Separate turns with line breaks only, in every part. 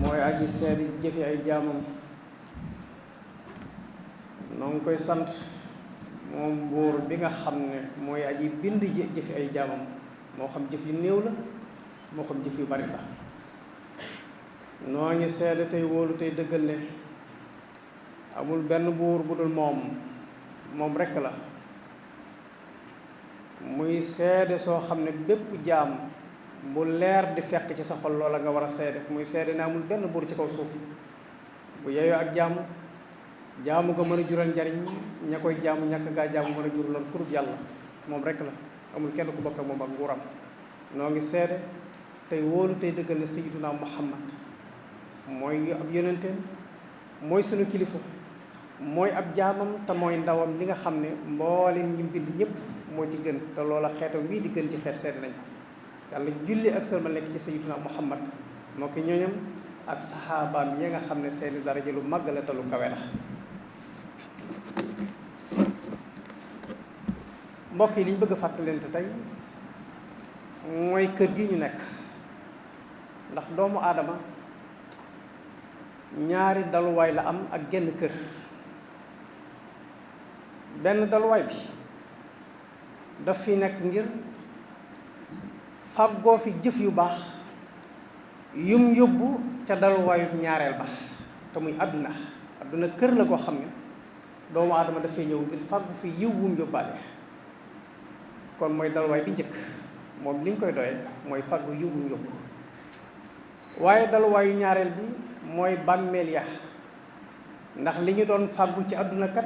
mooy aji seedi jëfi ay jaamam. noo ngi koy sant moom buur bi nga xam ne mooy aji bind jëfi ay jaamam, moo xam jëf yu néew la moo xam jëf yu bari la. noo ngi seede tey wóolu tey dëggal ne amul benn buur bu dul moom rekk la. muy seede soo xam ne bépp jaam bu leer di fekk ci sa xol loola nga war a seede. muy seede ne amul benn buur ci kaw suuf bu yeyoo ak jaamu nga mën a jural njariñ ña koy jaamu ñàkk gaa jaamu mën a juraloon kurub yàlla moom rekk la. amul kenn ku bokk ak moom ak nguuram. noo ngi seede tey wóolu tey dëggal ne sayyiduna Muhammad mooy ab yonenteem, mooy sunu kilifa, mooy ab jaamam te mooy ndawam li nga xam ne mboolem ñi bind ñëpp moo ci gën te loola xeetam wii di gën ci xeet seede nañ ko. yàlla julli ak sëlmal nekk ci sayyiduna Muhammad moo ki ñooñam ak saxaabaam yi nga xam ne seeni daraja lu màgg la te lu kawe la. mbokk yi li ñu bëgg a fàttalante tey mooy kër gi ñu nekk, ndax doomu aadama ñaari daluwaay la am ak genn kër. benn daluwaay bi daf fi nekk ngir fàggoo fi jëf yu baax yum yóbbu ca daluwaayu ñaareel ba te muy àdduna kër la koo xam ne doomu aadama dafay ñëw ngir fàggu fi yiw wum yóbbaale. kon mooy daluwaay bi njëkk, moom liñ koy doye mooy fàggu yiw wum yóbbu. waaye daluwaayu ñaareel bi mooy bàmmeel ya, ndax li ñu doon fàggu ci àdduna kat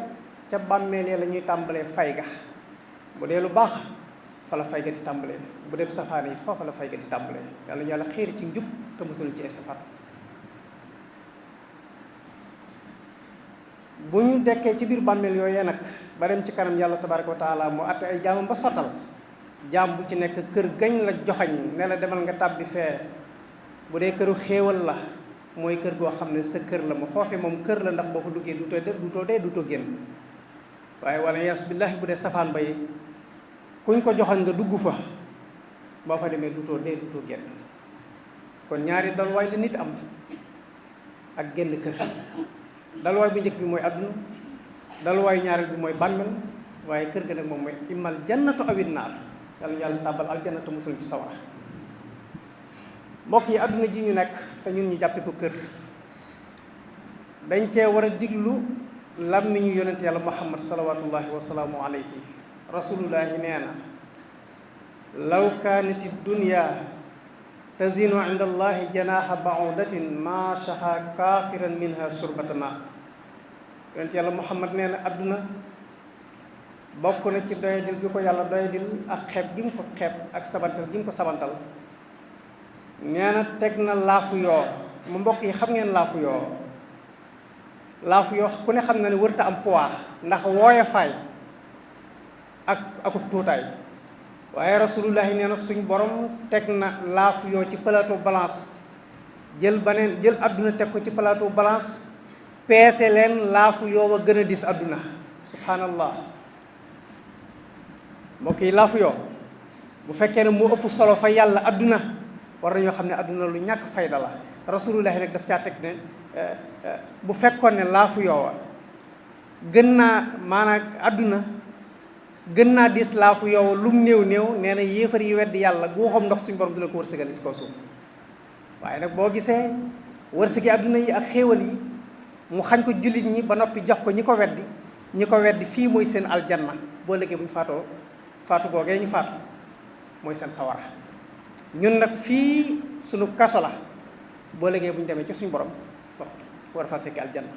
ca bàmmeel ya la ñuy tàmbalee fay ga. bu dee lu baax fa la fay ga di tàmbalee, bu dee safaane it foofa la fay ga di tàmbalee. yàlla ñu yàlla xiir ci njub te musul ci ay safaan. bu ñu dekkee ci biir bàmmeel yooyee nag ba dem ci kanam yàlla tabaraka wa taala mu àtte ay jaamam ba sottal, jaam bu ci nekk kër gañ la joxañ ne la demal nga tàbbi fee. bu dee këru xéewal la mooy kër goo xam ne sa kër la, ma foofe moom kër la, ndax boo fa duggee duutoo génn. waaye wala yas billahi bu dee safaan ba yi kuñ ko joxañ nga dugg fa, boo fa demee duutoo génn. kon ñaari dalwaay la nit am ak génn kër. dalwaay bu njëkk bi mooy àdduna, dalwaayu ñaareel bi mooy bàmmeel, waaye kër ga nag moom mooy immal jannatu awin naar. yàlla tàbbal aljannatu musul ci sawara. mbokk yi àdduna ji ñu nekk te ñun ñu jàppe ko kër, dañ cee war a diglu làmmiñu yonent yàlla muhammad salawatullahi wa salaamu alayhi. rasulullahi nee na law kaanati dunya tazinu inda allahi janaha baudatin ma shaha kafiran minha surbata ma. yonent yàlla muhammad nee na àdduna bokk na ci doyadil gi ko yàlla doyadil ak xeeb gi mu ko xeeb ak sabantal gi mu ko sabantal. nee na teg na laafu yoo. mu mbokk yi xam ngeen laafu yoo ku ne xam na ne wërta am poids ndax wooye faay akub tuutaay. waaye rasulullahi nee na suñ borom teg na laafu yoo ci plateau balance, jël àdduna teg ko ci plateau balance, peese leen laafu yoo wa gën a dis àdduna. subhanallah. mbokk yi laafu yoo bu fekkee ne moo ëpp solo fa yàlla àdduna, war nañoo xam ne àdduna lu ñàkk fayda la. rasulullahi nag daf caa teg ne bu fekkoon ne laafu yoowa gën naa maanaam àdduna gën naa dis laafu yoowa lum néew nee na yéefar yi weddi yàlla guuxam ndox suñu borom dina ko wërsëgale ci kaw suuf. waaye nag boo gisee wërsëgi àdduna yi ak xéewal yi mu xañ ko jullit ñi ba noppi jox ko ñi ko weddi fii mooy seen aljanna. boo léegi bu ñu faatu googee ñu faatu mooy seen sawara. ñun nag fii sunu kaso la, boo léegi bu ñu demee ci suñu borom war a faa fekkee aljanna.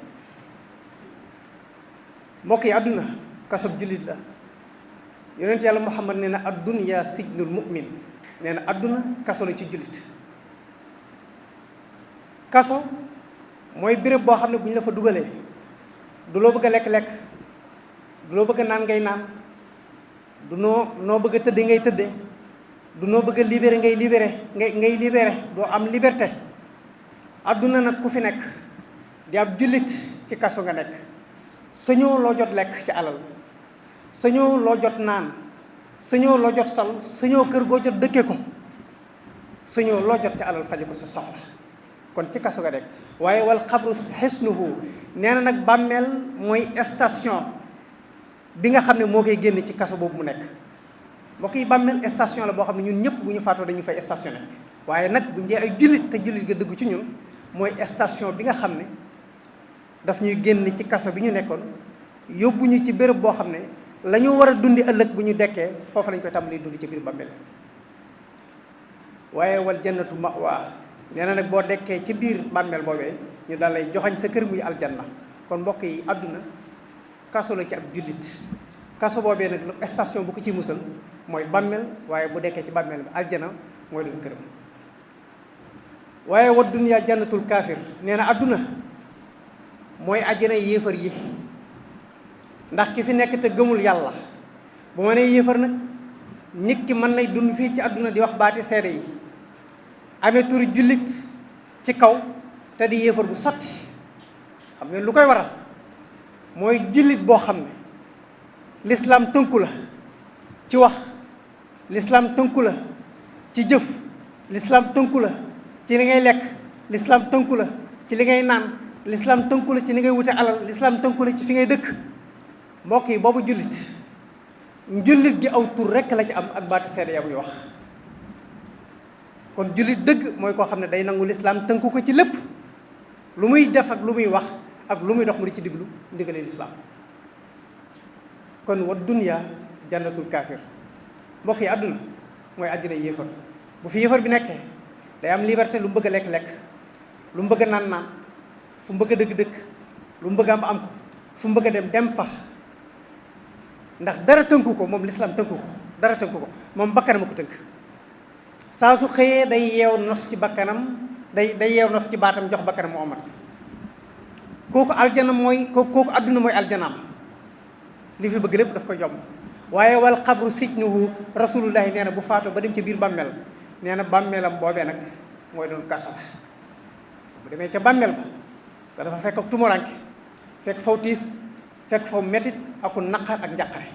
mbokk yi àdduna kasob jullit la. yonent yàlla muhammad nee na ad-dunya sijnul mu'min. nee na àdduna kaso la ci jullit. kaso mooy béréb boo xam ne bu ñu la fa dugalee du loo bëgg a lekk-lekk, du loo bëgg a naan ngay naan, du noo bëgg a tëdde ngay tëdde, du noo bëgg a libéré ngay libéré doo am liberté. àdduna nag ku fi nekk di ab jullit ci kaso nga nekk. sañoo loo jot lekk ci alal, sañoo loo jot naan, sañoo loo jot sol, sañoo kër goo jot dëkke ko, sañoo loo jot ci alal faje ko sa soxla. kon ci kaso ga dekk waaye wal xabru xisnuhu nee na nag bàmmeel mooy station bi nga xam ne moo koy génn ci kaso boobu mu nekk. mbokk yi bàmmeel station la boo xam ne ñun ñëpp bu ñu faatoo dañu fay stationné waaye nag buñ dee ay jullit te jullit ga dëgg ci ñun mooy station bi nga xam ne daf ñuy génn ci kaso bi ñu nekkoon yóbbu ñu ci béréb boo xam ne la ñu war a dundi ëllëg bu ñu dekkee foofu lañ koy tàmbali dundi ci biir bàmmeel. waaye wal jannatu ma'wa nee na nag boo dekkee ci biir bàmmeel boobee ñu daal lay joxañ sa kër muy aljanna. kon mbokk yi àdduna kaso la ci ab jullit kaso boobee nag station bu ko ciy musal mooy bàmmeel waaye bu dekkee ci bàmmeel bi aljana mooy doon këram. waaye wa dunya jannatul kaafir nee na àdduna mooy àjjana yéefar yi ndax ki fi nekk te gëmul yàlla bu ma nee yéefar nag nit ki mën nay dund fii ci àdduna di wax baati seede yi amee turi jullit ci kaw te di yéefar bu sotti. xam ngeen lu koy waral mooy jullit boo xam ne lislaam tënku la ci wax, lislaam tënku la ci jëf, lislaam tënku la ci li ngay lekk, lislaam tënku la ci li ngay naan, lislaam tënku la ci li ngay wute alal, lislaam tënku la ci fi ngay dëkk. mbokk yi boobu jullit gi aw tur rekk la ci am ak baati seede ya muy wax. kon jullit dëgg mooy koo xam ne day nangu lislaam tënku ko ci lépp lu muy def ak lu muy wax ak lu muy dox mu di ci diglu ndigalee lislaam. kon wa dunya jannatul kaafir mbokk yi àdduna mooy àddina yéefar. bu fi yéefar bi nekkee day am liberté lu mu bëgg a lekk-lekk, lu mu bëgg a naan fu mu bëgg a dëkk lu mu bëgg a am ko, fu mu bëgg a dem fa. ndax dara tënku ko moom lislaam tënku ko, dara tënku ko moom bakkanam a ko tënk. saa su xëyee day yeew nos ci bakkanam, day yeew nos ci baatam jox bakkanam mu omat kooku aljana mooy kooku àdduna mooy aljanaam. li fi bëgg lépp daf ko jomb. waaye wal xabru sijnuhu rasulullahi nee na bu faatoo ba dem ci biir bàmmeel nee na bàmmeelam boobee nag mooy doon kaso la. bu demee ca bàmmeel ba nga dafa fekk ak tumuranke, fekk faw tiis, fekk faw metit aku naqar ak njàqare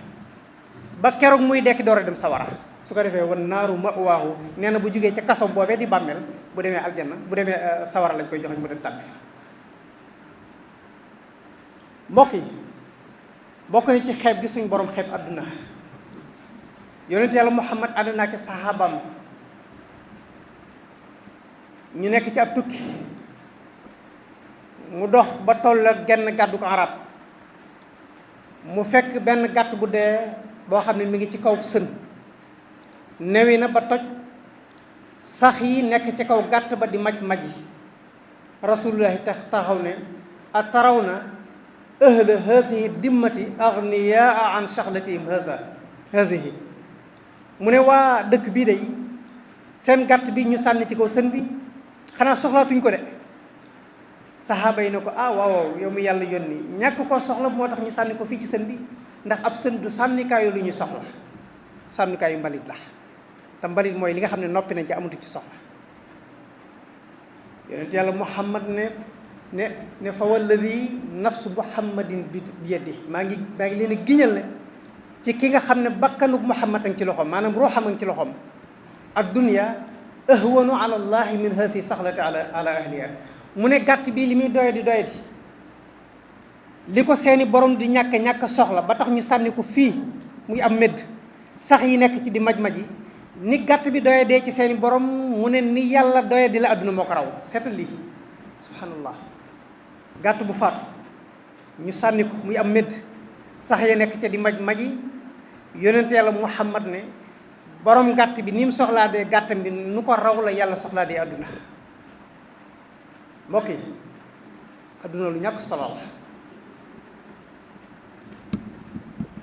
ba keroog muy dekki door a dem sawara. su ko defee wan naaru ma'waahu nee na bu jógee ca kaso boobee di bàmmeel bu demee aljanna bu demee sawara lañ koy joxe mu dem tàbbi fa. mbokk yi bokk na ci xeeb gi suñ borom xeeb àdduna. yonent yàlla Muhammad ànd naa ki saxaabaam ñu nekk ci ab tukki mu dox ba toll ak genn gàddu ko arab mu fekk benn gàtt bu dee boo xam ne mi ngi ci kaw sën newi na ba toj sax yi nekk ci kaw gàtt ba di maj yi. rasulullahi taxaw ne ataraw na ahla hadihi dimmati agniyaa an shaxlatihim hadihi mu ne waa dëkk bii day seen gàtt bi ñu sànni ci kaw sën bi xanaa soxlaatuñ ko de. saxaaba yi ne ko waaw yow mi yàlla yónni ñàkk koo soxla moo tax ñu sànni ko fii ci sën bi ndax ab sën du sànnikaayu lu ñuy soxla, sànnikaayu mbalit la te mbalit mooy li nga xam ne noppi nañ ci amatu ci soxla. yonent yàlla Muhammad ne fa walladi nafsu muhammadin bi yadi maa ngi leen a giñal ne ci ki nga xam ne bakkanub Muhammad a ngi ci loxoom, maanaam ruuxam a ngi ci loxoom. ad dunya ahwanu ala allahi min hasi saxlati ala ahliha mu ne gàtt bii li muy doyadi li ko seeni borom di ñàkk soxla ba tax ñu sànni ko fii muy am medd sax yi nekk ci di maj yi ni gàtt bi doyadee ci seeni borom mu ne ni yàlla doyadi la àdduna moo ko raw. seetal lii subhanallah, gàtt bu faatu ñu sànni ko muy am medd sax yi nekk ca di maj yi. yonent yàlla Muhammad ne borom gàtt bi ni mu soxlaa dee gàttam bi nu ko raw la yàlla soxlaa dee àdduna. mbokk yi àdduna lu ñàkk solo la.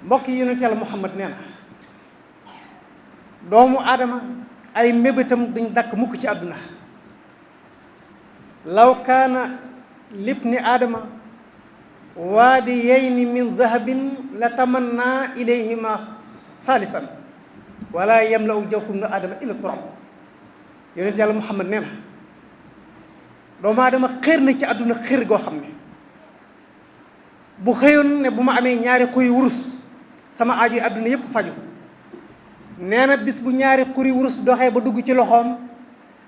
mbokk yi yonent yàlla Muhammad nee na doomu aadama ay mébétam duñ dakk mukk ci àdduna. law kaana libni aadama waadiyayni min dahabin la tamanna ilayhima thalisan wala yamla'u jawfu ibni aadama illa turab. yonent yàlla Muhammad nee na doomu aadama xër na ci àdduna xër goo xam ne bu xëyoon ne bu ma amee ñaari xuy wurus sama aajo yi àdduna yépp faju. nee na bis bu ñaari xuri wurus doxee ba dugg ci loxoom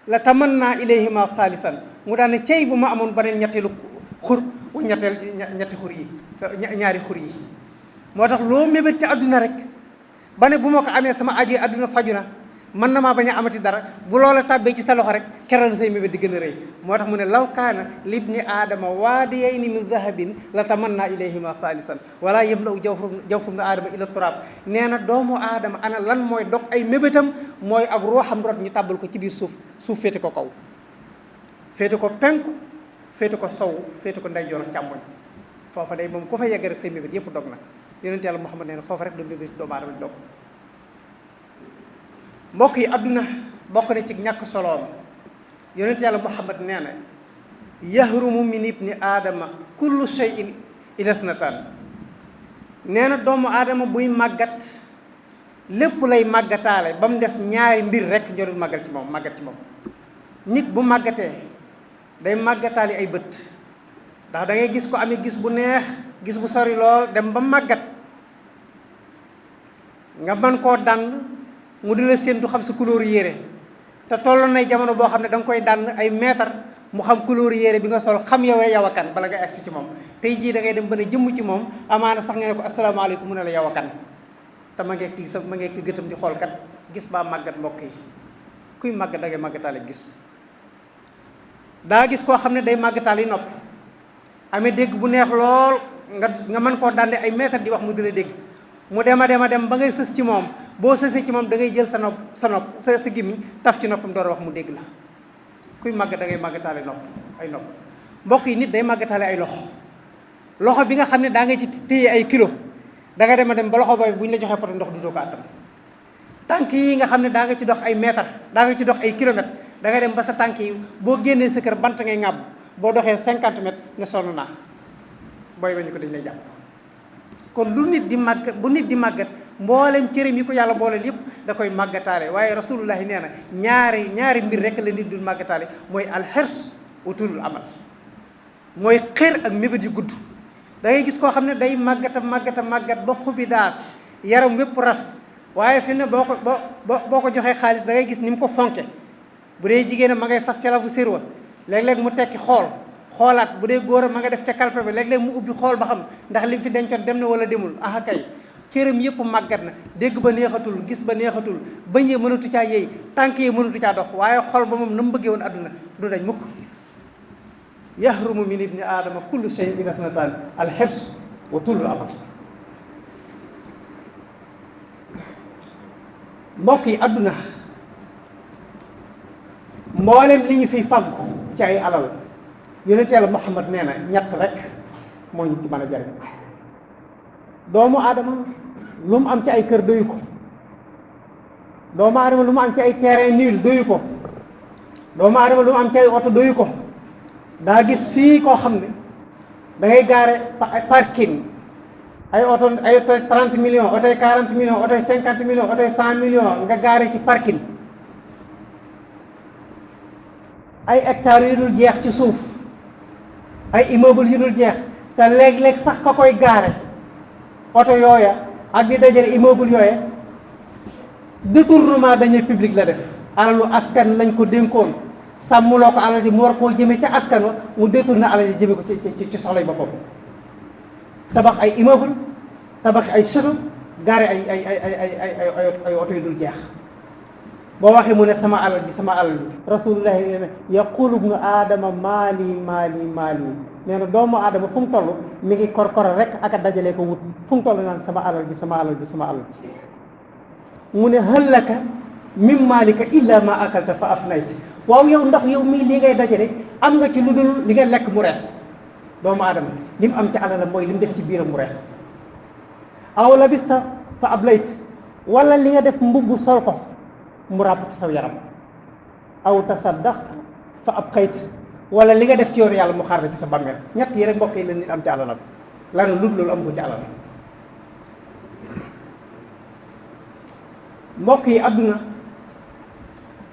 la tamanna ilayhima xaalisan mu daan ne cey bu ma amoon beneen ñetteelu xur wa ñetti xur yi ñaari xur yi moo tax loo mébét ci àdduna rek ba ne bu ma ko amee sama aju àdduna faju na mën na maa bañ a amati dara bu loola tàbbee ci sa loxo rek keral say mébét di gën a rëy moo tax mu ne law kaana libni aadama waadiyayni min dahabin la tamanna ilayhima xaalisan wala yamlau jawfu ibni aadama ila turaab nee na doomu aadama ana lan mooy dog ay mébétam mooy ak ruuxam rot ñu tàbbal ko ci biir suuf féete ko kaw féete ko penku féete ko sow féete ko ndeyjoor ak càmmoñ foofa day moom ku fa yegg rek say mébét yëpp dog na yonent yàlla Muhammad nee na foofa rek do mébét doomu aadama dog mbokk yi adduna bokk na ci ñàkk soloom yonent yàlla Muhammad nee na yahrumu min ibni aadama kullu shay'in illa ithnatan nee na doomu aadama buy màggat lépp lay màggataale ba mu des ñaari mbir rek ñorul màggat ci moom nit bu màggatee day màggataale ay bët ndax da ngay gis ko amee gis bu neex gis bu sori lool dem ba màggat nga mën koo dànd mu di la séen du xam sa couleur yére te tolloon nay jamono boo xam ne da nga koy dànn ay mètre mu xam couleur yére bi nga sol xam yow a kan bala nga agsi ci moom tey jii da ngay dem ba ne jëmm ci moom amaana sax nga ne ko asalaamaaleykum mu ne la yow a kan te ma ngeeg kii ma ngeeg ki gëtam di xool kat gis baa màggat mbokk yi kuy màggat da ngay màggataale gis daa gis koo xam ne day màggataale yi nopp amee dégg bu neex lool nga mën koo dànde ay mètre di wax mu di la dégg mu dem a dem ba ngay sës ci moom boo sësee ci moom da ngay jël sa gémmiñ taf ci noppam door a wax mu dégg la kuy màgg da ngay màggataale ay nopp mbokk yi nit day màggataale ay loxo bi nga xam ne daa ngay ci téye ay kilo da nga dem a dem ba loxo boobu bu ñu la joxee poto ndox du doo ko àttan tànk yi nga xam ne daa nga ci dox ay mètre daa nga ci dox ay kilomètres da nga dem ba sa tànk yi boo génnee sa kër bant ngay ŋàbb boo doxee 50 mètres ne sonn naa booy bañu ko dañ lay jàpp kon bu nit di màggat mboolem cëram yi ko yàlla booleel yëpp da koy màggataale waaye rasulullahi nee na ñaari mbir rek la nit dul màggataale mooy alxirs wa tulul amal mooy xër ak mébét yu gudd da ngay gis koo xam ne day màggat ba xubi daas yaram wépp ras waaye fi ne boo ko joxee xaalis da ngay gis ni mu ko fonke bu dee jigéen ma ngay fas ca la fu sérwa léeg-léeg mu tekki xoolaat bu dee góor a ma nga def ca kalpe bi léeg-léeg mu ubbi xool ba xam ndax li mu fi dencoon dem na wala demul aha kay cëram yëpp màggat na dégg ba neexatul gis ba neexatul bëñ yee mënatu caa yey tànk yee mënatu caa dox waaye xol ba moom na mu bëggee woon adduna du dañ mukk yahrumu min ibni aadama kullu shay'in illa ithnatan alxirs wa tulul amal mbokk yi adduna mboolem li ñu fiy faggu ci ay alal yonent Yàlla Muhammad nee na ñett rek moo ñu mën a jariñ doomu aadama lu mu am ci ay kër doyu ko doomu aadama lu mu am ci ay terrain nul doyu ko doomu aadama lu mu am ci ay oto doyu ko daa gis fii koo xam ne da ngay gaare parking ay oto 30 millions oto 40 millions oto 50 millions oto 100 millions nga gaare ci parking ay hectares yu dul jeex ci suuf ay immeuble yu dul jeex te léeg-léeg sax ka koy gaare oto yooya ak di dajale immeuble yooya détournement dañuy public la def alalu askan lañ ko dénkoon sàmmuloo ko alal ji mu war koo jëme ca askan wa mu détourné alal ji jëme ko ci soxlay boppam tabax ay immeuble tabax ay château gaare ay oto yu dul jeex boo waxee mu ne sama alal ji rasulullahi nee na yaqulu ibnu aadama maali nee na doomu aadama fu mu toll mi ngi korkora rek ak a dajalee ko wut fu mu toll naan sama alal ji mu ne hallaka min maalika illa ma akalta fa afnayt waaw yow ndax yow mii li ngay dajale am nga ci lu dul li nga lekk mu rees doomu aadama li mu am ci alalam mooy li mu def ci biiram mu rees aw labista fa ablayt wala li nga def mbubb sol ko mu ràpp ci saw yaram aw tasaddaqta fa abqayt wala li nga def ci yoonu yàlla mu xaar ci sa bàmmeel ñett yi rek mbokk yi la nit am ci alalam lana loolu am ko ci alalam mbokk yi adduna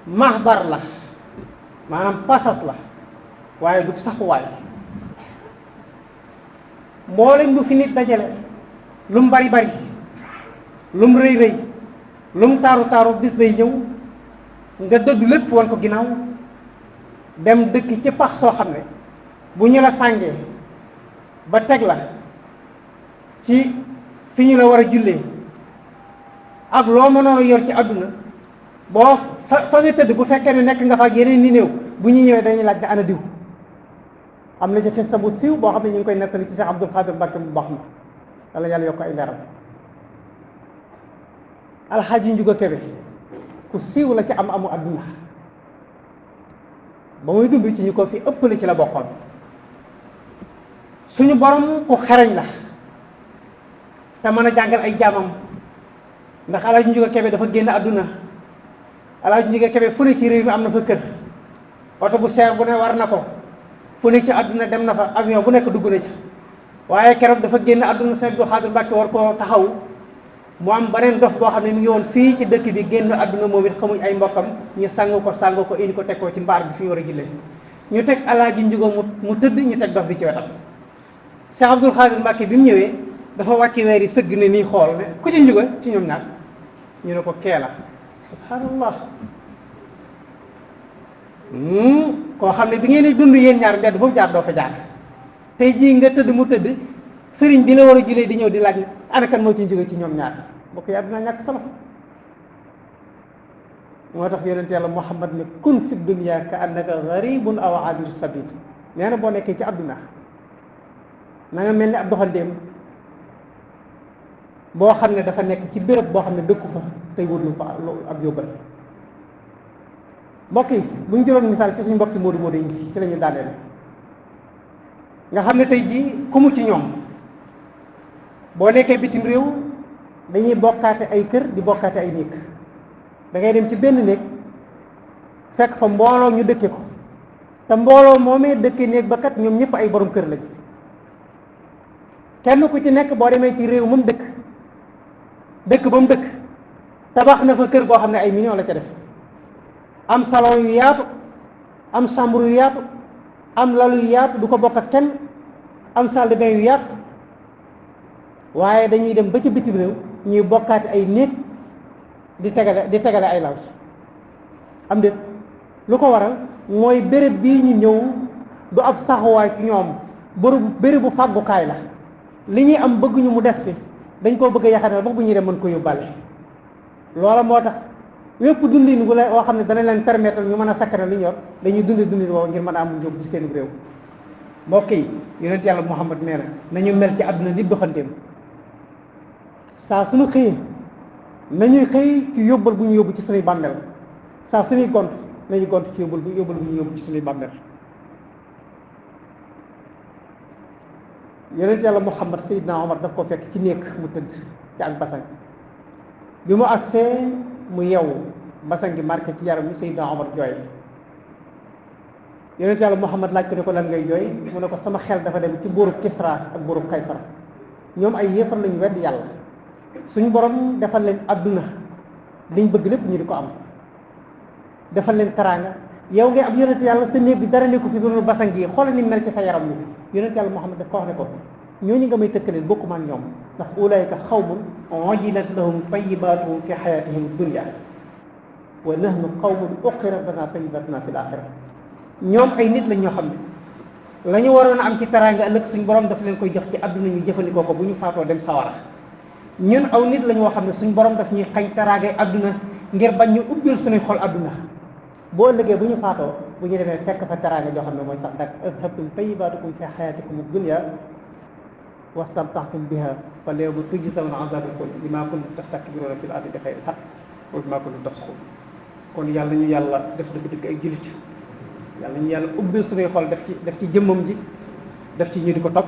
mahbar la maanaam pasas la waaye du saxuwaay mboolem lu fi nit dajale lu mu bari lu mu rëy lu mu taaru bis day ñëw nga dëddu lépp wan ko ginnaaw dem dëkk ci pax soo xam ne bu ñu la sàngee ba teg la ci fi ñu la war a jullee ak loo mënoon a yor ci àdduna boo fa nga tëdd bu fekkee ne nekk nga fa ak yeneen ni néew bu ñu ñëwee dañuy laaj ne ana diw. am na ci xista bu siiw boo xam ne ñu ngi koy nettali ci Cheikh Abdul Xaadir Mbàkke bu baax ma walla yàlla yokk ay leeram. Alxaaji Njuga Kebe ku siiw la ci am amu àdduna ba muy dund ci ñu ko fi ëppale ci la bokkoon. suñu borom ku xereñ la te mën a jàngal ay jaamam ndax Alxaaji Njuga Kebe dafa génn àdduna. Alxaaji Njuga Kebe fu ne ci réew mi am na fa kër oto bu seer bu ne war na ko fu ne ci àdduna dem na fa avion bu nekk dugg na ca waaye keroog dafa génn àdduna Sëñ Abdul Xaadir Mbàkke war koo taxaw mu am beneen dof boo xam ne mi ngi woon fii ci dëkk bi génn àdduna moom it xamuñ ay mbokkam ñu sang ko indi ko teg ko ci mbaar bi fi ñu war a jullee ñu teg Alxaaji Njuga mu tëdd ñu teg dof bi ci wetam. Cheikh Abdul Xaadir Mbàkke bi mu ñëwee dafa wàcc weer yi sëgg ne nii xool ne ku ci Njuga ci ñoom ñaar ñu ne ko keela subhanallah koo xam ne bi ngeen di dund yéen ñaar mbedd boobu jaar doo fa jaar tey jii nga tëdd mu tëdd sëriñ bi la war a julee di ñëw di laaj ana kan moo ci Njuga ci ñoom ñaar mbokk yi àdduna ñàkk solo. moo tax yonent yàlla Muhammad ne kun fi dunya ka annaka gharibun aw abiru sabil nee na boo nekkee ci àdduna na nga mel ni ab doxandéem boo xam ne dafa nekk ci béréb boo xam ne dëkku fa tey wut lu fa ab yóbbal. mbokk yi bu ñu jëloon misaal ci suñu mbokki moodu moodu yi ci la ñu daaneel nga xam ne tey jii ku mu ci ñoom boo nekkee bitim réew dañuy bokkaate ay kër di bokkaate ay néeg da ngay dem ci benn néeg fekk fa mbooloo ñu dëkke ko te mbooloo moomee dëkke néeg ba kat ñoom ñëpp ay borom kër lañ kenn ku ci nekk boo demee ci réew moom dëkk ba mu dëkk tabax na fa kër goo xam ne ay millions la ca def am salon yu yaatu am chambre yu yaatu am lal yu yaatu du ko bokk ak kenn am salle de bain yu yaatu waaye dañuy dem ba ci bitim réew ñuy bokkaati ay néeg di tegale ay lal am déet lu ko waral mooy béréb bii ñu ñëw du ab saxuwaay ci ñoom bérébu fàggukaay la li ñuy am bëgguñu mu des fi dañ koo bëgg a yaxanal ba bu ñuy dem mën ko yóbbaale loola moo tax wépp dundin gu la woo xam ne dana leen permettre ñu mën a sakkane li ñor dañuy dundin woowu ngir mën a am njóob ci seen réew. mbokk yi yonent yàlla Muhammad nee na nañu mel ci àdduna nit doxanteem saa suñu xëyee nañuy xëy ci yóbbal bu ñu yóbbu ci suñuy bàmmeel saa suñuy gont nañu gont ci yóbbal bu ñu yóbbu ci suñuy bàmmeel. yonent yàlla Muhammad Seydina Omar daf ko fekk ci néeg mu tëdd ci ak basan bi mu agsee mu yeewu basan gi marqué ci yaram mi Seydina Omar jooy yonent yàlla Muhammad laaj ko ne ko lan ngay jooy mu ne ko sama xel dafa dem ci buurub Kisra ak buurub Kaysar ñoom ay yéefar lañu wedd yàlla suñu borom defal leen adduna liñ bëgg lépp ñu di ko am defal leen teraanga yow ngay ab yonent yàlla sa néeg bi dara nekku fi doonu basan gi xoolal ni mel ci sa yaram mi yonent yàlla Muhammad daf ko wax ne ko ñooñu nga may tëkkaleen bokkuma ak ñoom ndax ulaayika xawmun ujilat lahum tayyibatuhum fi xayatihim dunya wa nahnu qawmun uqirat lana tayyibatuna fil axira ñoom ay nit lañ ñoo xam ne la ñu waroon a am ci teraanga ëllëg suñu borom daf leen koy jox ci àdduna ñu jëfandikoo ko bu ñu faatoo dem sawara ñun aw nit la ñoo xam ne suñu borom daf ñuy xañ teraangay àdduna ngir bañ ñu ubbil suñuy xol àdduna boo ëllëgee bu ñu faatoo bu ñu demee fekk fa teraanga joo xam ne mooy sax dak adhabtum tayyibatukum fi xayatikum dunya wastamta'tum biha fal yawma tujzawna azabal khuld bima kuntum tastakbiruna fil ardi bi xayril haqq wa bima kuntum tafsiqun kon yàlla ñu yàlla def dëgg-dëgg ay jullit yàlla ñu yàlla ubbil suñuy xol def ci jëmmam ji def ci ñu di ko topp